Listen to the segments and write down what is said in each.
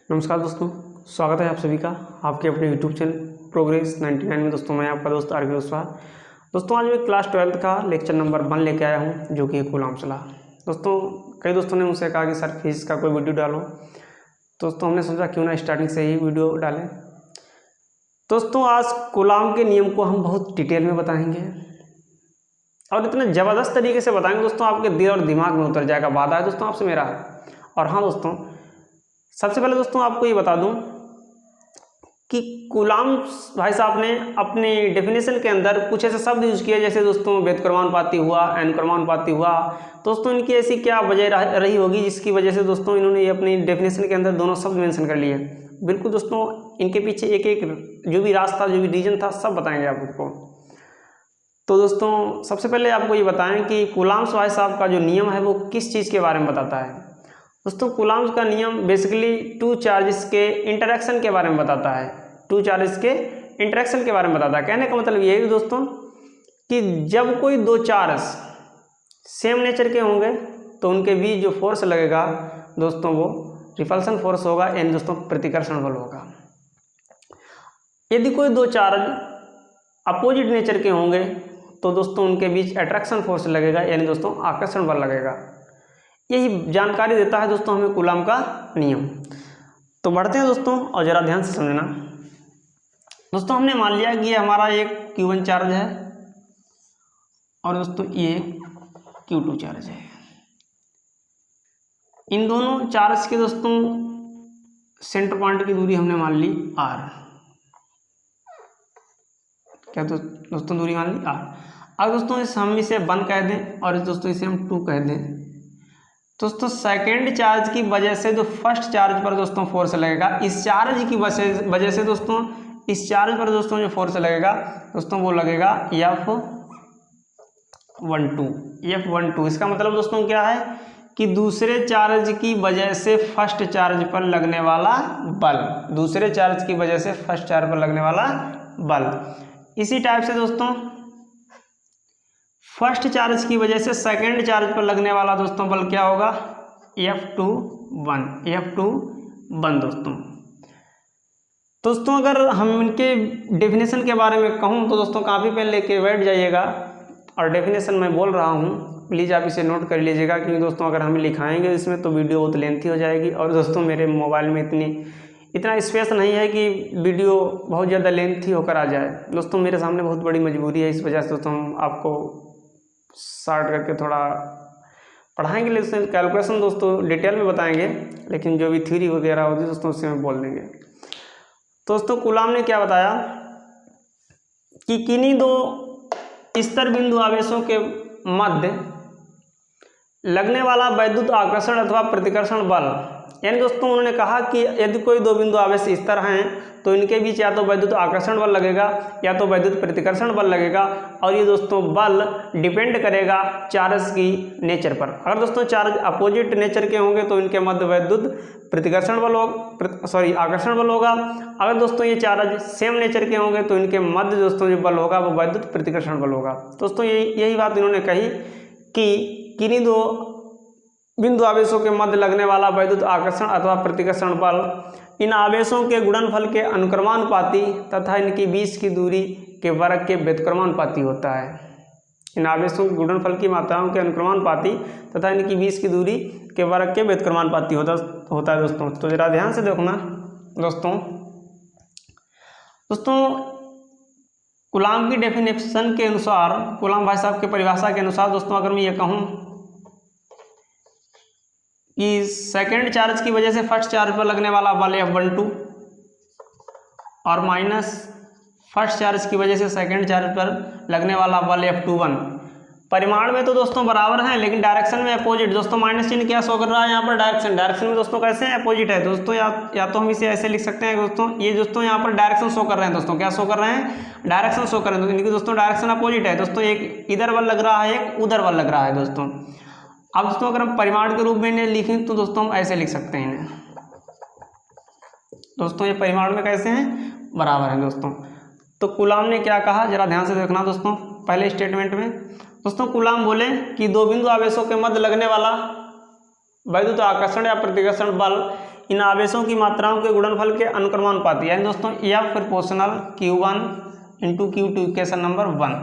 नमस्कार दोस्तों, स्वागत है आप सभी का आपके अपने यूट्यूब चैनल प्रोग्रेस 99 में। दोस्तों मैं आपका दोस्त आर के कुशवाहा। दोस्तों आज मैं क्लास 12th का लेक्चर नंबर 1 लेके आया हूं, जो कि है कूलाम्ब लॉ। दोस्तों कई दोस्तों ने मुझसे कहा कि सर फिजिक्स का कोई वीडियो डालो। दोस्तों हमने सोचा क्यों ना स्टार्टिंग से ही वीडियो डालें। दोस्तों आज कूलाम्ब के नियम को हम बहुत डिटेल में बताएंगे और इतने ज़बरदस्त तरीके से बताएंगे दोस्तों, आपके दिल और दिमाग में उतर जाएगा। वादा है दोस्तों आपसे मेरा। और हाँ दोस्तों, सबसे पहले दोस्तों आपको ये बता दूं कि कूलाम्ब भाई साहब ने अपने डेफिनेशन के अंदर कुछ ऐसे शब्द यूज किए, जैसे दोस्तों व्युत्क्रमानुपाती हुआ, अनुक्रमानुपाती हुआ। दोस्तों इनकी ऐसी क्या वजह रही होगी जिसकी वजह से दोस्तों इन्होंने ये अपनी डेफिनेशन के अंदर दोनों शब्द मेंशन कर लिए। बिल्कुल दोस्तों, इनके पीछे एक एक जो भी रास्ता, जो भी रीजन था, सब बताएंगे आपको। तो दोस्तों सबसे पहले आपको ये बताएं कि कूलाम्ब भाई साहब का जो नियम है वो किस चीज़ के बारे में बताता है। दोस्तों कूलाम्ब का नियम बेसिकली टू चार्जेस के इंटरेक्शन के बारे में बताता है। टू चार्जेस के इंटरेक्शन के बारे में बताता है। कहने का मतलब ये है दोस्तों कि जब कोई दो चार्ज सेम नेचर के होंगे तो उनके बीच जो फोर्स लगेगा दोस्तों वो रिपल्सन फोर्स होगा, यानी दोस्तों प्रतिकर्षण बल होगा। यदि कोई दो चार्ज अपोजिट नेचर के होंगे तो दोस्तों उनके बीच अट्रैक्शन फोर्स लगेगा, यानी दोस्तों आकर्षण बल लगेगा। यही जानकारी देता है दोस्तों हमें कूलाम्ब का नियम। तो बढ़ते हैं दोस्तों और ज़रा ध्यान से समझना। दोस्तों हमने मान लिया कि ये हमारा एक Q1 चार्ज है और दोस्तों ये Q2 चार्ज है। इन दोनों चार्ज के दोस्तों सेंटर पॉइंट की दूरी हमने मान ली R। क्या दोस्तों दूरी मान ली R। अब दोस्तों हम इसे 1 कह दें और दोस्तों इसे हम 2 कह दें। दोस्तों सेकेंड चार्ज की वजह से जो फर्स्ट चार्ज पर दोस्तों फोर्स लगेगा, इस चार्ज की वजह से दोस्तों इस चार्ज पर दोस्तों जो फोर्स लगेगा दोस्तों वो लगेगा F12। इसका मतलब दोस्तों क्या है कि दूसरे चार्ज की वजह से फर्स्ट चार्ज पर लगने वाला बल, दूसरे चार्ज की वजह से फर्स्ट चार्ज पर लगने वाला बल। इसी टाइप से दोस्तों फर्स्ट चार्ज की वजह से सेकेंड चार्ज पर लगने वाला दोस्तों बल क्या होगा, F21 दोस्तों अगर हम इनके डेफिनेशन के बारे में कहूँ तो दोस्तों काफ़ी पेन लेके बैठ जाइएगा और डेफिनेशन मैं बोल रहा हूँ, प्लीज़ आप इसे नोट कर लीजिएगा, क्योंकि दोस्तों अगर हम लिखाएंगे इसमें तो वीडियो बहुत लेंथी हो जाएगी और दोस्तों मेरे मोबाइल में इतना स्पेस नहीं है कि वीडियो बहुत ज़्यादा लेंथी होकर आ जाए। दोस्तों मेरे सामने बहुत बड़ी मजबूरी है, इस वजह से दोस्तों हम आपको शॉर्ट करके थोड़ा पढ़ाएंगे, लेकिन कैलकुलेशन दोस्तों डिटेल में बताएंगे, लेकिन जो भी थ्योरी वगैरह होती है दोस्तों उससे में बोल देंगे। दोस्तों कूलाम्ब ने क्या बताया कि किन्हीं दो स्तर बिंदु आवेशों के मध्य लगने वाला वैद्युत आकर्षण अथवा प्रतिकर्षण बल, यानी दोस्तों उन्होंने कहा कि यदि कोई दो बिंदु आवेश स्तर हैं तो इनके बीच या तो वैद्युत आकर्षण बल लगेगा या तो वैद्युत प्रतिकर्षण बल लगेगा, और ये दोस्तों बल डिपेंड करेगा चार्ज की नेचर पर। अगर दोस्तों चार्ज अपोजिट नेचर के होंगे तो इनके मध्य वैद्युत प्रतिकर्षण बल आकर्षण बल होगा। अगर दोस्तों ये चार्ज सेम नेचर के होंगे तो इनके मध्य दोस्तों जो बल होगा वो वैद्युत प्रतिकर्षण बल होगा। दोस्तों यही बात इन्होंने कही कि किन्हीं दो बिंदु आवेशों के मध्य लगने वाला वैद्युत आकर्षण अथवा प्रतिकर्षण बल इन आवेशों के गुणनफल के अनुक्रमानुपाती तथा इनकी बीच की दूरी के वर्ग के व्युत्क्रमानुपाती होता है। इन आवेशों के गुणनफल की मात्राओं के अनुक्रमानुपाती तथा इनकी बीच की दूरी के वर्ग के व्युत्क्रमानुपाती होता है दोस्तों। तो जरा ध्यान से देखना दोस्तों कूलाम्ब की डेफिनेशन के अनुसार, कूलाम्ब भाई साहब के परिभाषा के अनुसार दोस्तों अगर मैं ये कहूँ कि सेकेंड चार्ज की वजह से फर्स्ट चार्ज पर लगने वाला बल F12 और माइनस फर्स्ट चार्ज की वजह से सेकेंड चार्ज पर लगने वाला बल F21 परिमाण में तो दोस्तों बराबर हैं, लेकिन डायरेक्शन में अपोजिट। दोस्तों माइनस चिन्ह क्या शो कर रहा है यहाँ पर, डायरेक्शन में दोस्तों कैसे अपोजिट है दोस्तों, या तो हम इसे ऐसे लिख सकते हैं दोस्तों, ये दोस्तों यहाँ पर डायरेक्शन शो कर रहे हैं दोस्तों, क्या शो कर रहे हैं, डायरेक्शन शो कर रहे हैं। इनकी दोस्तों डायरेक्शन अपोजिट है दोस्तों, एक इधर बल लग रहा है, एक उधर बल लग रहा है दोस्तों। अब दोस्तों अगर हम परिमाण के रूप में इन्हें लिखें तो दोस्तों हम ऐसे लिख सकते हैं इन्हें दोस्तों, ये परिमाण में कैसे हैं, बराबर हैं दोस्तों। तो कूलाम्ब ने क्या कहा, जरा ध्यान से देखना दोस्तों। पहले स्टेटमेंट में दोस्तों कूलाम्ब बोले कि दो बिंदु आवेशों के मध्य लगने वाला वैद्युत आकर्षण या प्रतिकर्षण बल इन आवेशों की मात्राओं के गुणनफल के अनुक्रमानुपाती, यानी दोस्तों F proportional Q1 into Q2 equation number 1।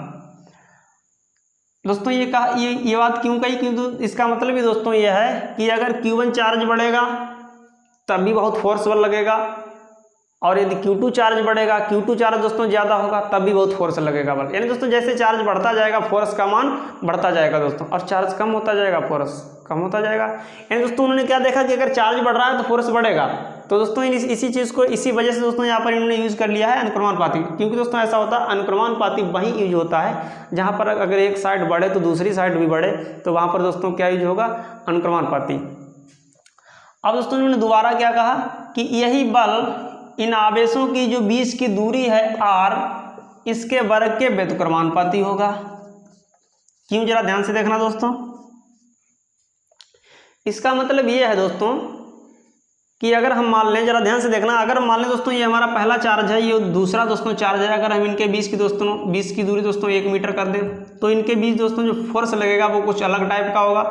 दोस्तों ये बात क्यों कही, क्योंकि इसका मतलब ही दोस्तों ये है कि अगर Q1 चार्ज बढ़ेगा तब भी बहुत फोर्सबल लगेगा, और यदि Q2 चार्ज बढ़ेगा, Q2 चार्ज दोस्तों ज़्यादा होगा तब भी बहुत फोर्स लगेगा बल। यानी दोस्तों जैसे चार्ज बढ़ता जाएगा फोर्स का मान बढ़ता जाएगा दोस्तों, और चार्ज कम होता जाएगा फोर्स कम होता जाएगा। यानी दोस्तों उन्होंने क्या देखा कि अगर चार्ज बढ़ रहा है तो फोर्स बढ़ेगा, तो दोस्तों इसी चीज़ को इसी वजह से दोस्तों यहाँ पर इन्होंने यूज़ कर लिया है अनुक्रमानुपाती। क्योंकि दोस्तों ऐसा होता है अनुक्रमानुपाती वहीं यूज होता है जहाँ पर अगर एक साइड बढ़े तो दूसरी साइड भी बढ़े, तो वहाँ पर दोस्तों क्या यूज होगा, अनुक्रमानुपाती। अब दोस्तों इन्होंने दोबारा क्या कहा कि यही बल इन आवेशों की जो बीच की दूरी है r, इसके वर्ग के व्युत्क्रमानुपाती होगा। क्यों, जरा ध्यान से देखना दोस्तों। इसका मतलब ये है दोस्तों कि अगर हम मान लें, जरा ध्यान से देखना, अगर हम मान लें दोस्तों ये हमारा पहला चार्ज है, ये दूसरा दोस्तों चार्ज है, अगर हम इनके बीच की दूरी दोस्तों 1 मीटर कर दें तो इनके बीच दोस्तों जो फोर्स लगेगा वो कुछ अलग टाइप का होगा।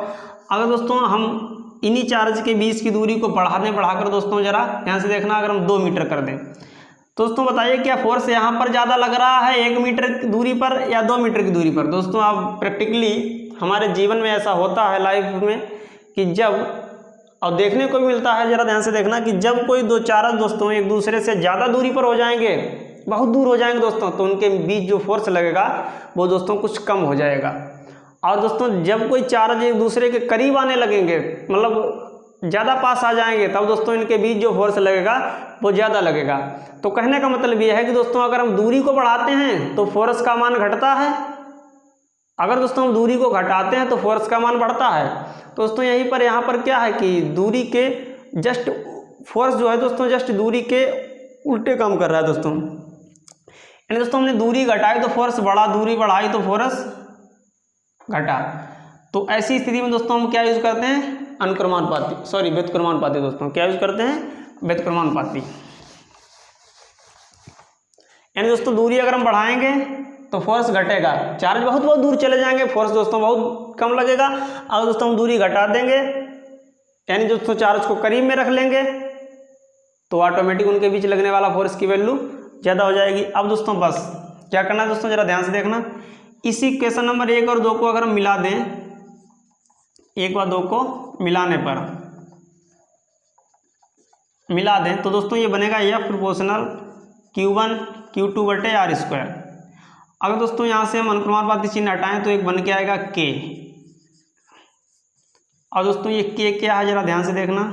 अगर दोस्तों हम इन्हीं चार्ज के बीच की दूरी को बढ़ाकर दोस्तों जरा ध्यान से देखना, अगर हम 2 मीटर कर दें तो दोस्तों बताइए क्या फोर्स यहाँ पर ज़्यादा लग रहा है 1 मीटर की दूरी पर या 2 मीटर की दूरी पर। दोस्तों आप प्रैक्टिकली हमारे जीवन में ऐसा होता है लाइफ में कि जब, और देखने को भी मिलता है, जरा ध्यान से देखना, कि जब कोई दो चार्ज दोस्तों एक दूसरे से ज़्यादा दूरी पर हो जाएंगे, बहुत दूर हो जाएंगे दोस्तों, तो उनके बीच जो फोर्स लगेगा वो दोस्तों कुछ कम हो जाएगा। और दोस्तों जब कोई चार्ज एक दूसरे के करीब आने लगेंगे, मतलब ज़्यादा पास आ जाएंगे, तब दोस्तों इनके बीच जो फोर्स लगेगा वो ज़्यादा लगेगा। तो कहने का मतलब ये है कि दोस्तों अगर हम दूरी को बढ़ाते हैं तो फोर्स का मान घटता है, अगर दोस्तों हम दूरी को घटाते हैं तो फोर्स का मान बढ़ता है। तो दोस्तों यहीं पर यहाँ पर क्या है कि दूरी के जस्ट फोर्स जो है दोस्तों जस्ट दूरी के उल्टे काम कर रहा है दोस्तों। यानी दोस्तों हमने दूरी घटाई तो फोर्स बढ़ा, दूरी बढ़ाई तो फोर्स घटा। तो ऐसी स्थिति में दोस्तों हम क्या यूज करते हैं, व्युत्क्रमानुपाती दोस्तों क्या यूज करते हैं, व्युत्क्रमानुपाती। यानी दोस्तों दूरी अगर हम बढ़ाएंगे तो फोर्स घटेगा, चार्ज बहुत दूर चले जाएंगे, फोर्स दोस्तों बहुत कम लगेगा। अगर दोस्तों हम दूरी घटा देंगे, यानी दोस्तों चार्ज को करीब में रख लेंगे, तो ऑटोमेटिक उनके बीच लगने वाला फोर्स की वैल्यू ज़्यादा हो जाएगी। अब दोस्तों बस क्या करना है दोस्तों, जरा ध्यान से देखना, इसी इक्वेशन नंबर 1 और 2 को अगर हम मिला दें, 1 व 2 को मिला दें तो दोस्तों ये बनेगा F प्रोपोर्शनल Q1 Q2 बटे r²। अगर दोस्तों यहाँ से हम अनुक्रमानुपाती चिन्ह हटाएं तो एक बन के आएगा K। और दोस्तों ये K क्या है, जरा ध्यान से देखना,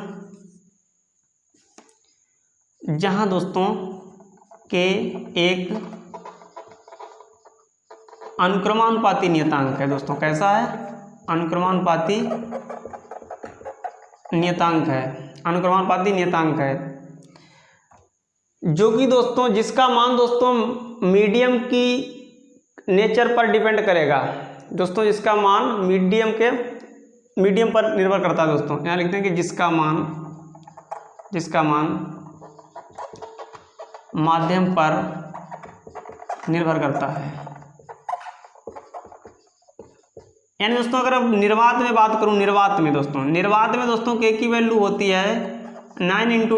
जहाँ दोस्तों K एक अनुक्रमानुपाती नियतांक है दोस्तों। कैसा है, अनुक्रमानुपाती नियतांक है, अनुक्रमानुपाती नियतांक है, जो कि दोस्तों जिसका मान दोस्तों मीडियम की नेचर पर डिपेंड करेगा दोस्तों, जिसका मान मीडियम पर निर्भर करता है दोस्तों। यहाँ लिखते हैं कि जिसका मान माध्यम पर निर्भर करता है। यानी दोस्तों अगर अब निर्वात में बात करूं, निर्वात में दोस्तों K की वैल्यू होती है 9 ×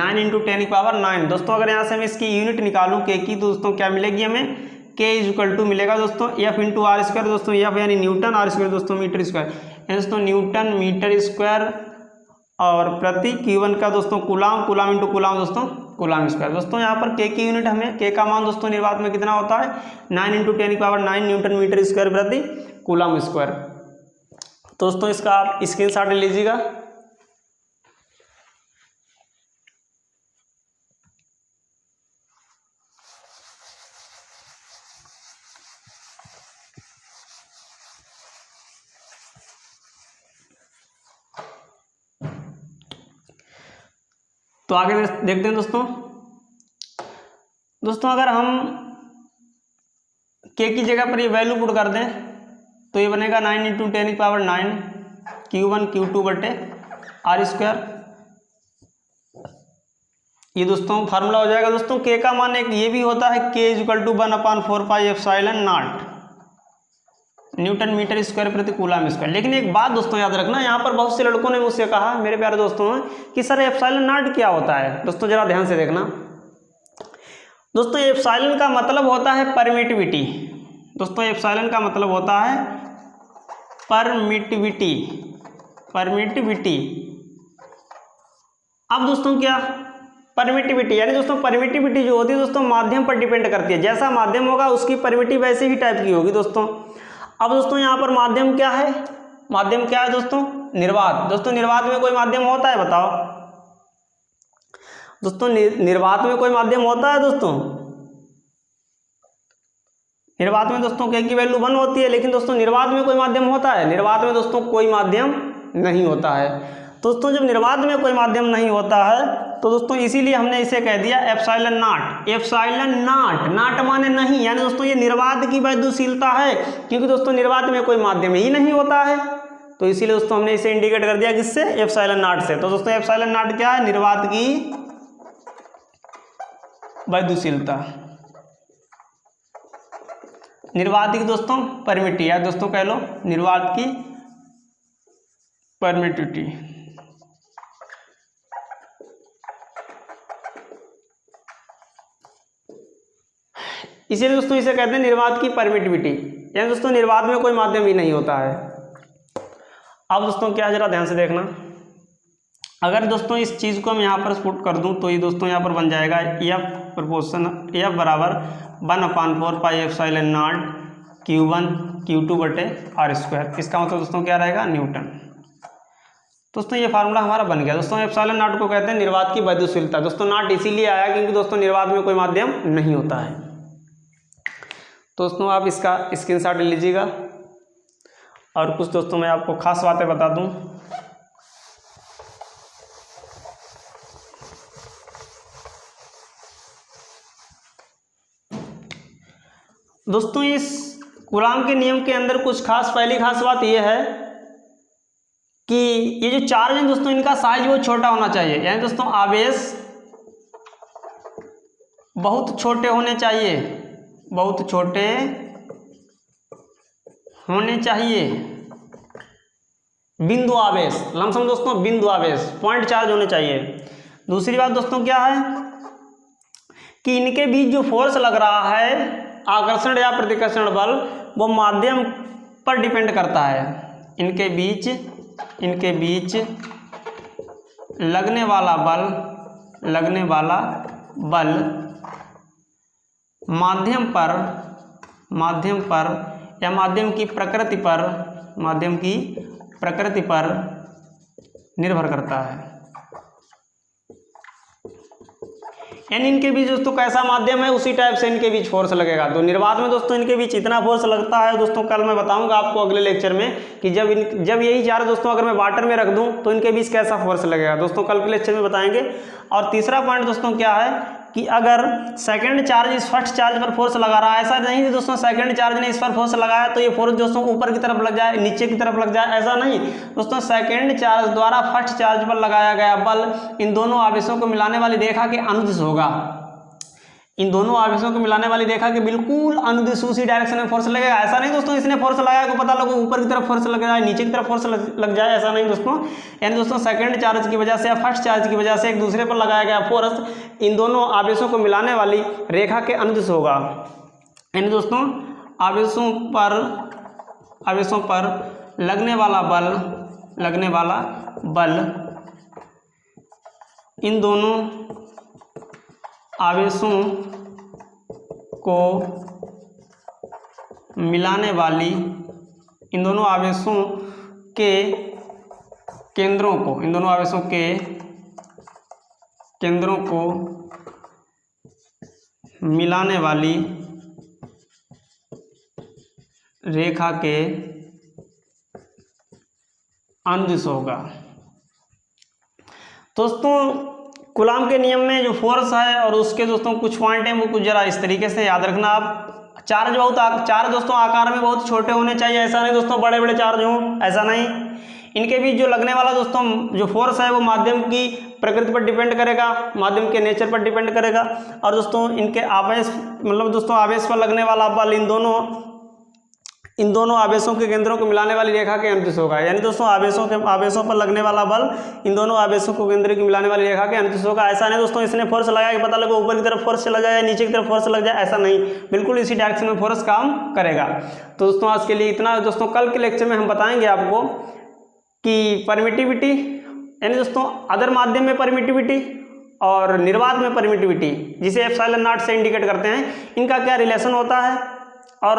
10⁹ दोस्तों। अगर यहाँ से मैं इसकी यूनिट निकालूं K की, तो दोस्तों क्या मिलेगी हमें, K = मिलेगा दोस्तों F × r² दोस्तों, F यानी न्यूटन, r² दोस्तों मीटर स्क्वायर, यानी दोस्तों न्यूटन मीटर स्क्वायर, और प्रति Q1 का दोस्तों कूलाम × कूलाम दोस्तों कूलाम स्क्वायर। दोस्तों यहाँ पर K की यूनिट हमें, K का मान दोस्तों निर्वात में कितना होता है, 9 × 10⁹ न्यूटन मीटर स्क्वायर प्रति कूलाम स्क्वायर। दोस्तों इसका आप स्क्रीनशॉट ले लीजिएगा। तो आगे देखते हैं दोस्तों अगर हम K की जगह पर ये वैल्यू पुट कर दें तो ये बनेगा 9 × 10⁹ Q1 Q2 बटे r²। ये दोस्तों फार्मूला हो जाएगा दोस्तों। K का मान एक ये भी होता है, K = 1/4πε0 न्यूटन मीटर स्क्वायर प्रति कूलम स्क्वायर। लेकिन एक बात दोस्तों याद रखना, यहाँ पर बहुत से लड़कों ने मुझसे कहा मेरे प्यारे दोस्तों कि सर एप्सिलॉन नॉट क्या होता है। दोस्तों जरा ध्यान से देखना दोस्तों, एप्सिलॉन का मतलब होता है परमिटिविटी। दोस्तों एप्सिलॉन का मतलब होता है परमिटिविटी। अब दोस्तों क्या परमिटिविटी, यानी दोस्तों परमिटिविटी जो होती है दोस्तों माध्यम पर डिपेंड करती है। जैसा माध्यम होगा उसकी परमिटिविटी वैसे ही टाइप की होगी दोस्तों। अब दोस्तों यहाँ पर माध्यम क्या है, माध्यम क्या है दोस्तों, निर्वात। दोस्तों निर्वात में कोई माध्यम होता है बताओ दोस्तों, निर्वात में कोई माध्यम होता है दोस्तों? निर्वात में दोस्तों K की वैल्यू 1 होती है, लेकिन दोस्तों निर्वात में कोई माध्यम होता है? निर्वात में दोस्तों कोई माध्यम नहीं होता है। दोस्तों जब निर्वात में कोई माध्यम नहीं होता है तो दोस्तों इसीलिए हमने इसे कह दिया epsilon not. Epsilon not, not माने नहीं, यानी दोस्तों ये निर्वात की वैद्युशीलता है, क्योंकि दोस्तों निर्वात में कोई माध्यम ही नहीं होता है, तो इसीलिए दोस्तों हमने इसे इंडिकेट कर दिया किससे, एप्सिलॉन नॉट से। तो दोस्तों एप्सिलॉन नॉट क्या है, निर्वात की वैद्युशीलता, निर्वात की दोस्तों परमिटिविटी, या दोस्तों कह लो निर्वात की परमिटिविटी। इसीलिए दोस्तों इसे कहते हैं निर्वात की परमिटिविटी, यानी दोस्तों निर्वात में कोई माध्यम ही नहीं होता है। अब दोस्तों क्या, जरा ध्यान से देखना, अगर दोस्तों इस चीज़ को मैं यहाँ पर पुट कर दूँ तो ये दोस्तों यहाँ पर बन जाएगा F प्रोपोर्शन F बराबर 1/4 pi epsilon not Q1 Q2 बटे R स्क्वायर। इसका मतलब दोस्तों क्या रहेगा, न्यूटन। दोस्तों ये फार्मूला हमारा बन गया। दोस्तों एप्सिलॉन नॉट को कहते हैं निर्वात की वैद्युशीलता। दोस्तों नॉट इसीलिए आया क्योंकि दोस्तों निर्वात में कोई माध्यम नहीं होता है। दोस्तों आप इसका स्क्रीनशॉट ले लीजिएगा, और कुछ दोस्तों मैं आपको खास बातें बता दूं। दोस्तों इस कूलॉम के नियम के अंदर कुछ पहली खास बात यह है कि ये जो चार्ज है दोस्तों इनका साइज वो छोटा होना चाहिए, यानी दोस्तों आवेश बहुत छोटे होने चाहिए, बहुत छोटे होने चाहिए। बिंदु आवेश, लमसम दोस्तों बिंदु आवेश, पॉइंट चार्ज होने चाहिए। दूसरी बात दोस्तों क्या है कि इनके बीच जो फोर्स लग रहा है, आकर्षण या प्रतिकर्षण बल, वो माध्यम पर डिपेंड करता है। इनके बीच लगने वाला बल माध्यम पर या माध्यम की प्रकृति पर निर्भर करता है। यानी इनके बीच दोस्तों कैसा माध्यम है उसी टाइप से इनके बीच फोर्स लगेगा। तो निर्वात में दोस्तों इनके बीच इतना फोर्स लगता है दोस्तों, कल मैं बताऊंगा आपको अगले लेक्चर में कि जब यही चार्ज दोस्तों अगर मैं वाटर में रख दूं तो इनके बीच कैसा फोर्स लगेगा, दोस्तों कल के लेक्चर में बताएंगे। और तीसरा पॉइंट दोस्तों क्या है कि अगर सेकंड चार्ज इस फर्स्ट चार्ज पर फोर्स लगा रहा है, ऐसा नहीं कि दोस्तों सेकंड चार्ज ने इस पर फोर्स लगाया तो ये फोर्स दोस्तों ऊपर की तरफ लग जाए, नीचे की तरफ लग जाए, ऐसा नहीं दोस्तों। सेकंड चार्ज द्वारा फर्स्ट चार्ज पर लगाया गया बल इन दोनों आवेशों को मिलाने वाली रेखा के अनुदिश होगा। इन दोनों आवेशों को मिलाने वाली रेखा के बिल्कुल अनुदिश उसी डायरेक्शन में फोर्स लगेगा। ऐसा नहीं दोस्तों इसने फोर्स लगाया को पता लगे ऊपर की तरफ फोर्स लग जाए, नीचे की तरफ फोर्स लग जाए, ऐसा नहीं दोस्तों। यानी दोस्तों सेकंड चार्ज की वजह से या फर्स्ट चार्ज की वजह से एक दूसरे पर लगाया गया फोर्स इन दोनों आवेशों को मिलाने वाली रेखा के अनुदिश होगा। यानी दोस्तों आवेशों पर लगने वाला बल इन दोनों आवेशों को मिलाने वाली, इन दोनों आवेशों के केंद्रों को मिलाने वाली रेखा के अनुदिश होगा। दोस्तों कूलॉम के नियम में जो फोर्स है और उसके दोस्तों कुछ पॉइंट हैं वो कुछ जरा इस तरीके से याद रखना आप। चार्ज दोस्तों आकार में बहुत छोटे होने चाहिए, ऐसा नहीं दोस्तों बड़े बड़े चार्ज हों, ऐसा नहीं। इनके बीच जो लगने वाला दोस्तों जो फोर्स है वो माध्यम की प्रकृति पर डिपेंड करेगा, माध्यम के नेचर पर डिपेंड करेगा। और दोस्तों इनके आवेश दोस्तों आवेश पर लगने वाला बल इन दोनों इन दोनों आवेशों के केंद्रों को मिलाने वाली रेखा के अनुदिश होगा। यानी दोस्तों आवेशों पर लगने वाला बल इन दोनों आवेशों को केंद्र की मिलाने वाली रेखा के अनुदिश होगा। ऐसा नहीं दोस्तों इसने फोर्स लगाया कि पता लगा ऊपर की तरफ फोर्स चला जाए या नीचे की तरफ फोर्स लग जाए, ऐसा नहीं, बिल्कुल इसी डायरेक्शन में फोर्स काम करेगा। तो दोस्तों आज के लिए इतना। दोस्तों कल के लेक्चर में हम बताएंगे आपको कि परमिटिविटी यानी दोस्तों अदर माध्यम में परमिटिविटी और निर्वात में परमिटिविटी, जिसे एप्सिलॉन नॉट से इंडिकेट करते हैं, इनका क्या रिलेशन होता है और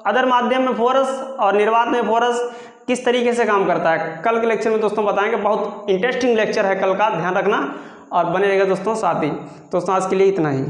अदर माध्यम में फोर्स और निर्वात में फोर्स किस तरीके से काम करता है, कल के लेक्चर में दोस्तों बताएंगे। बहुत इंटरेस्टिंग लेक्चर है कल का, ध्यान रखना और बने रहेगा दोस्तों साथ ही। दोस्तों आज के लिए इतना ही।